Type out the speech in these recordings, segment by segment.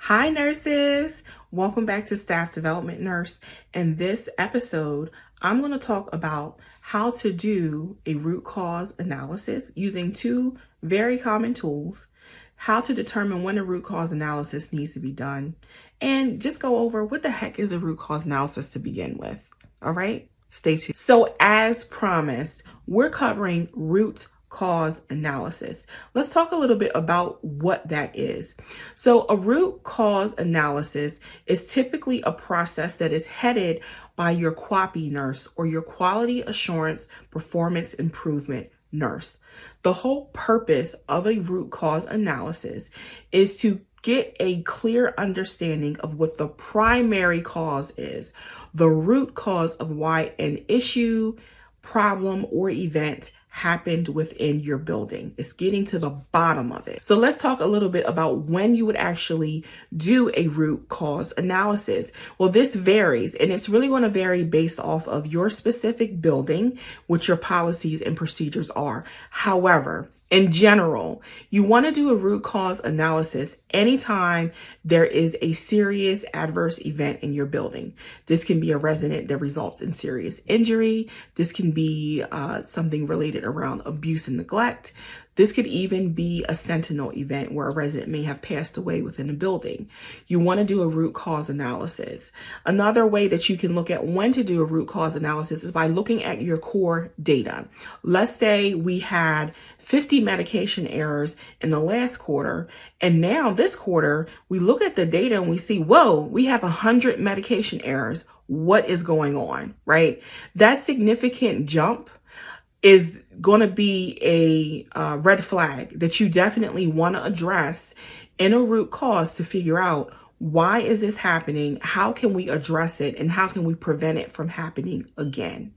Hi, nurses. Welcome back to Staff Development Nurse. In this episode, I'm going to talk about how to do a root cause analysis using two very common tools, how to determine when a root cause analysis needs to be done, and just go over what the heck is a root cause analysis to begin with. All right, stay tuned. So, as promised, we're covering root cause analysis. Let's talk a little bit about what that is. So a root cause analysis is typically a process that is headed by your QAPI nurse or your quality assurance performance improvement nurse. The whole purpose of a root cause analysis is to get a clear understanding of what the primary cause is, the root cause of why an issue, problem, or event happened within your building. It's getting to the bottom of it. So let's talk a little bit about when you would actually do a root cause analysis. Well, this varies, and it's really going to vary based off of your specific building, what your policies and procedures are. However, in general, you want to do a root cause analysis anytime there is a serious adverse event in your building. This can be a resident that results in serious injury. This can be something related around abuse and neglect. This could even be a sentinel event where a resident may have passed away within a building. You want to do a root cause analysis. Another way that you can look at when to do a root cause analysis is by looking at your core data. Let's say we had 50 medication errors in the last quarter, and now this quarter, we look at the data and we see, whoa, we have 100 medication errors. What is going on, right? That significant jump is going to be a red flag that you definitely want to address in a root cause to figure out, why is this happening? How can we address it? And how can we prevent it from happening again?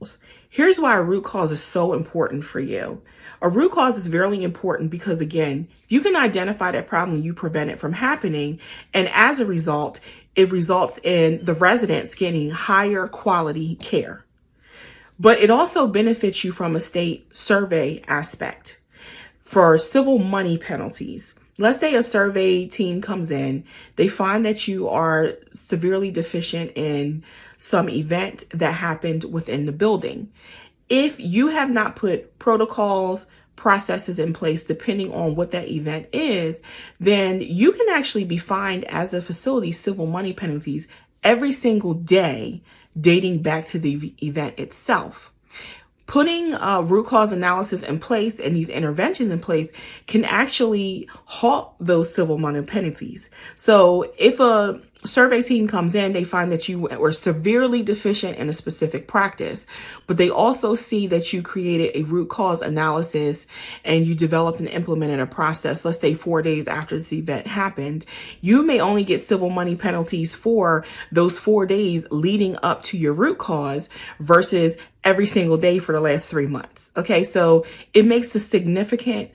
Here's why a root cause is so important for you. A root cause is very important because, again, you can identify that problem, you prevent it from happening. And as a result, it results in the residents getting higher quality care. But it also benefits you from a state survey aspect. For civil money penalties, let's say a survey team comes in, they find that you are severely deficient in some event that happened within the building. If you have not put protocols, processes in place, depending on what that event is, then you can actually be fined as a facility civil money penalties every single day dating back to the event itself. Putting root cause analysis in place and these interventions in place can actually halt those civil money penalties. So if a survey team comes in, they find that you were severely deficient in a specific practice, but they also see that you created a root cause analysis and you developed and implemented a process, let's say 4 days after this event happened, you may only get civil money penalties for those 4 days leading up to your root cause versus every single day for the last 3 months. Okay, so it makes a significant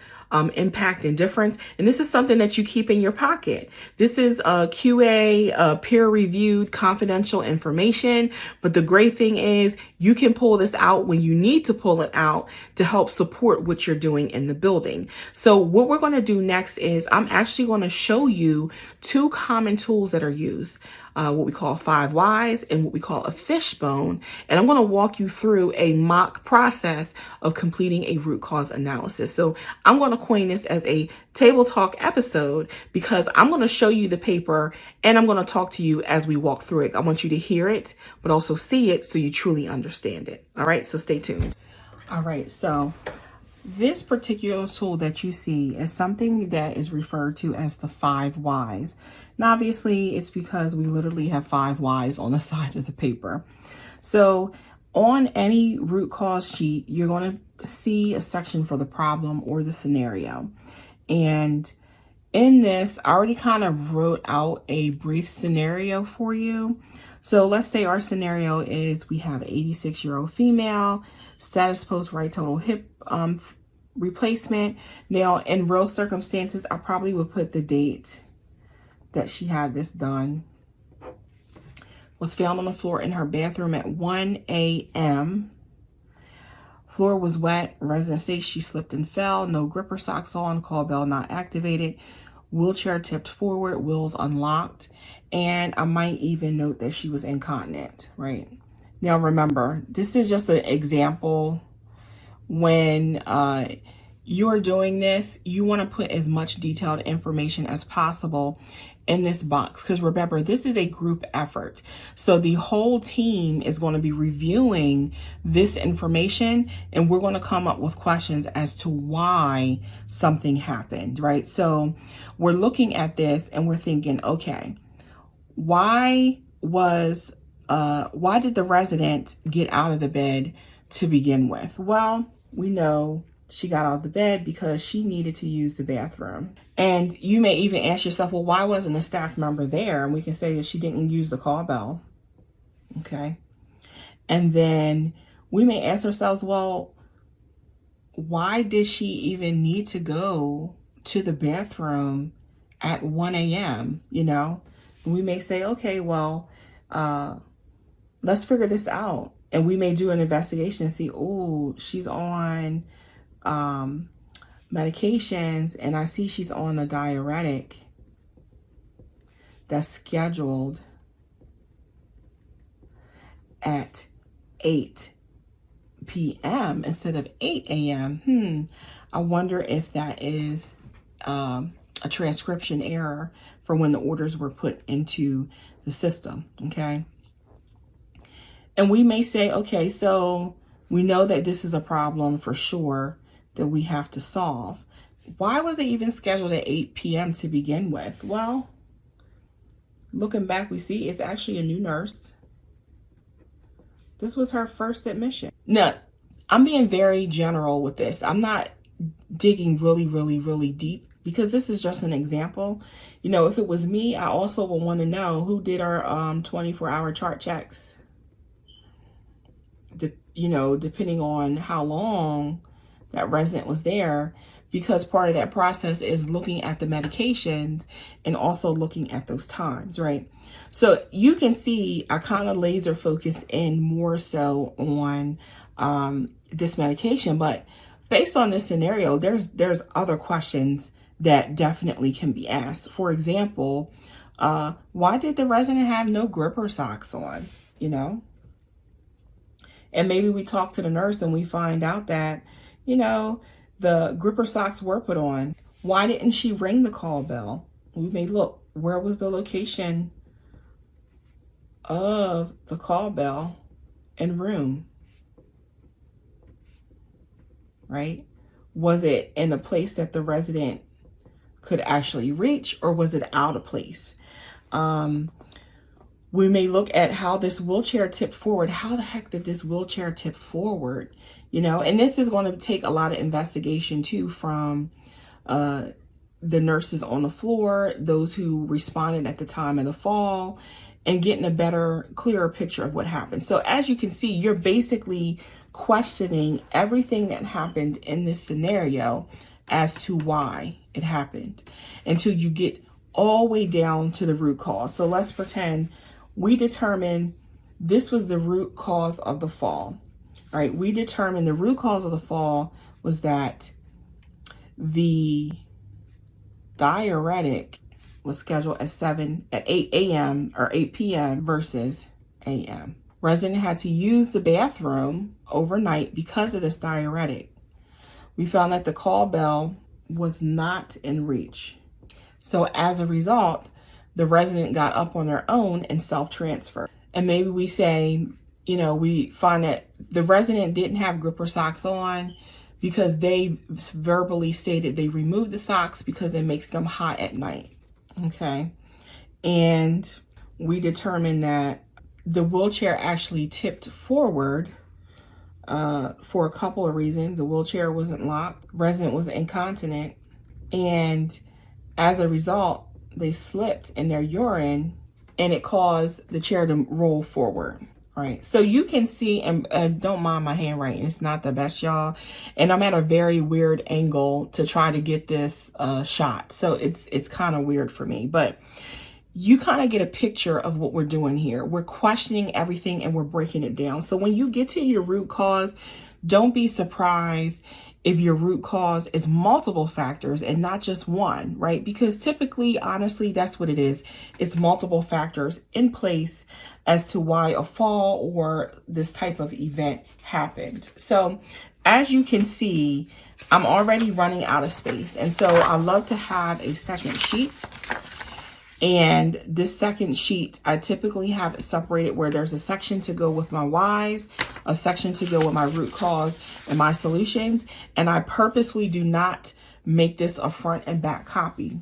impact and difference. And this is something that you keep in your pocket. This is a QA, peer-reviewed, confidential information. But the great thing is you can pull this out when you need to pull it out to help support what you're doing in the building. So what we're going to do next is I'm actually going to show you two common tools that are used. What we call 5 whys and what we call a fishbone. And I'm going to walk you through a mock process of completing a root cause analysis. So I'm going to coin this as a table talk episode because I'm going to show you the paper and I'm going to talk to you as we walk through it. I want you to hear it, but also see it so you truly understand it. All right, so stay tuned. All right, so this particular tool that you see is something that is referred to as the 5 whys. Now, obviously, it's because we literally have 5 whys on the side of the paper. So on any root cause sheet, you're going to see a section for the problem or the scenario. And in this, I already kind of wrote out a brief scenario for you. So let's say our scenario is we have an 86-year-old female, status post right total hip replacement. Now, in real circumstances, I probably would put the date that she had this done. Was found on the floor in her bathroom at 1 a.m. Floor was wet. Resident states she slipped and fell. No gripper socks on. Call bell not activated. wheelchair tipped forward, wheels unlocked, and I might even note that she was incontinent, right? Now remember, this is just an example. When you're doing this, you want to put as much detailed information as possible in this box, because remember, this is a group effort. So the whole team is going to be reviewing this information, and we're going to come up with questions as to why something happened, right? So we're looking at this and we're thinking, okay, why did the resident get out of the bed to begin with? Well, we know she got out of the bed because she needed to use the bathroom. And you may even ask yourself, well, why wasn't a staff member there? And we can say that she didn't use the call bell. Okay. And then we may ask ourselves, well, why did she even need to go to the bathroom at 1 a.m.? You know, we may say, okay, well, let's figure this out. And we may do an investigation and see, oh, she's on medications, and I see she's on a diuretic that's scheduled at 8 p.m. instead of 8 a.m. I wonder if that is a transcription error for when the orders were put into the system, okay? And we may say, okay, so we know that this is a problem for sure that we have to solve. Why was it even scheduled at 8 p.m. to begin with? Well, looking back, we see it's actually a new nurse. This was her first admission. Now, I'm being very general with this. I'm not digging really deep, because this is just an example. You know, if it was me, I also would want to know who did our 24-hour chart checks. You know, depending on how long that resident was there, because part of that process is looking at the medications and also looking at those times, right? So you can see I kind of laser focus in more so on this medication, but based on this scenario, there's other questions that definitely can be asked. For example, why did the resident have no gripper socks on, you know? And maybe we talk to the nurse and we find out that, you know, the gripper socks were put on. Why didn't she ring the call bell? We may look, where was the location of the call bell and room, right? Was it in a place that the resident could actually reach, or was it out of place? We may look at how this wheelchair tipped forward. How the heck did this wheelchair tip forward? You know, and this is going to take a lot of investigation too from the nurses on the floor, those who responded at the time of the fall, and getting a better, clearer picture of what happened. So as you can see, you're basically questioning everything that happened in this scenario as to why it happened until you get all the way down to the root cause. So let's pretend we determined this was the root cause of the fall. All right, we determined the root cause of the fall was that the diuretic was scheduled at 8 a.m. or 8 p.m. versus a.m. Resident had to use the bathroom overnight because of this diuretic. We found that the call bell was not in reach. So as a result, the resident got up on their own and self-transferred. And maybe we say, you know, we find that the resident didn't have gripper socks on because they verbally stated they removed the socks because it makes them hot at night. Okay. And we determined that the wheelchair actually tipped forward for a couple of reasons. The wheelchair wasn't locked, resident was incontinent, and as a result, they slipped in their urine and it caused the chair to roll forward. Right. So you can see, and don't mind my handwriting. It's not the best, y'all. And I'm at a very weird angle to try to get this shot. So it's kind of weird for me, but you kind of get a picture of what we're doing here. We're questioning everything and we're breaking it down. So when you get to your root cause, don't be surprised if your root cause is multiple factors and not just one, right? Because typically, honestly, that's what it is. It's multiple factors in place as to why a fall or this type of event happened. So as you can see, I'm already running out of space. And so I love to have a second sheet. And this second sheet, I typically have it separated where there's a section to go with my whys, a section to go with my root cause and my solutions. And I purposely do not make this a front and back copy.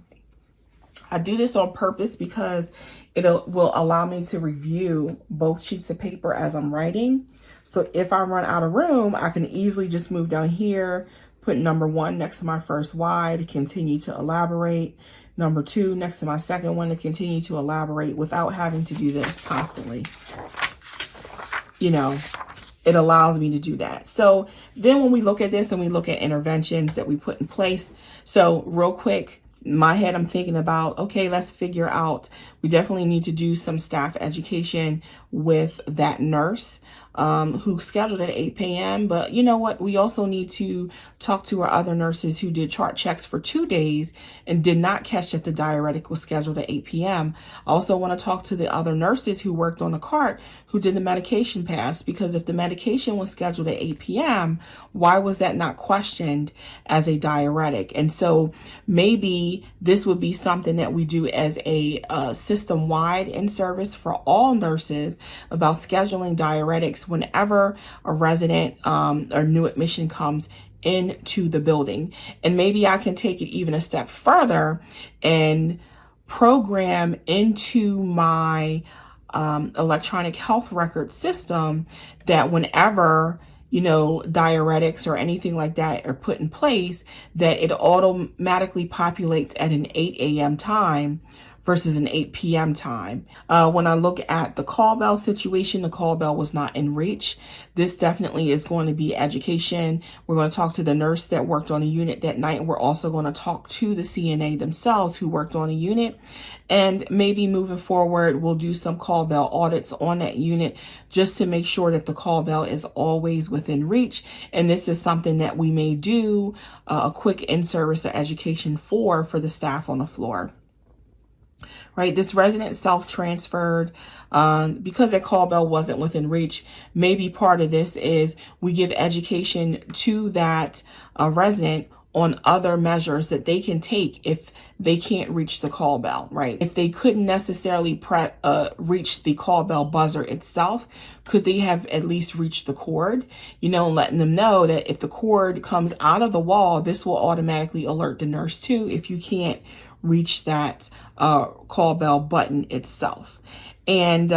I do this on purpose because it will allow me to review both sheets of paper as I'm writing. So if I run out of room, I can easily just move down here, put number 1 next to my first why to continue to elaborate. Number 2 next to my second one to continue to elaborate without having to do this constantly. You know, it allows me to do that. So then when we look at this and we look at interventions that we put in place. So real quick, in my head, I'm thinking about, okay, let's figure out, we definitely need to do some staff education with that nurse who scheduled at 8 p.m. But you know what? We also need to talk to our other nurses who did chart checks for 2 days and did not catch that the diuretic was scheduled at 8 p.m. I also want to talk to the other nurses who worked on the cart who did the medication pass, because if the medication was scheduled at 8 p.m., why was that not questioned as a diuretic? And so maybe this would be something that we do as a system-wide in-service for all nurses about scheduling diuretics whenever a resident or new admission comes into the building. And maybe I can take it even a step further and program into my electronic health record system that whenever, you know, diuretics or anything like that are put in place, that it automatically populates at an 8 a.m. time versus an 8 p.m. time. When I look at the call bell situation, the call bell was not in reach. This definitely is going to be education. We're going to talk to the nurse that worked on a unit that night. And we're also going to talk to the CNA themselves who worked on a unit. And maybe moving forward, we'll do some call bell audits on that unit just to make sure that the call bell is always within reach. And this is something that we may do a quick in-service education for the staff on the floor. Right, this resident self-transferred because that call bell wasn't within reach. Maybe part of this is we give education to that resident on other measures that they can take if they can't reach the call bell, right? If they couldn't necessarily reach the call bell buzzer itself, could they have at least reached the cord? You know, letting them know that if the cord comes out of the wall, this will automatically alert the nurse too if you can't reach that call bell button itself. And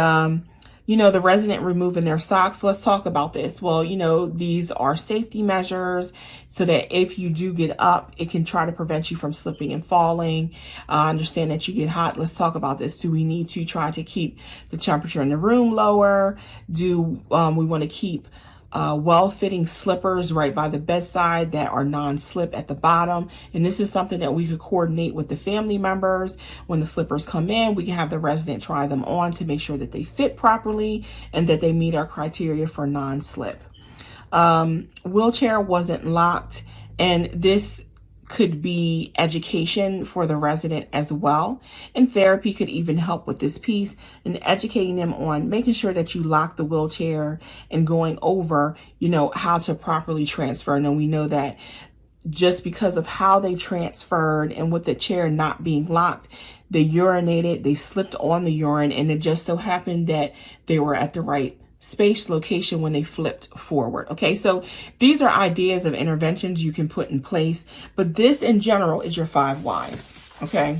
you know, the resident removing their socks. Let's talk about this. Well, you know, these are safety measures so that if you do get up, it can try to prevent you from slipping and falling. I understand that you get hot. Let's talk about this. Do we need to try to keep the temperature in the room lower? Do we want to keep well-fitting slippers right by the bedside that are non-slip at the bottom? And this is something that we could coordinate with the family members. When the slippers come in, we can have the resident try them on to make sure that they fit properly and that they meet our criteria for non-slip. Wheelchair wasn't locked, and this could be education for the resident as well. And therapy could even help with this piece and educating them on making sure that you lock the wheelchair and going over, you know, how to properly transfer. And we know that just because of how they transferred and with the chair not being locked, they urinated, they slipped on the urine, and it just so happened that they were at the right space location when they flipped forward. Okay, so these are ideas of interventions you can put in place, but this in general is your 5 whys. Okay.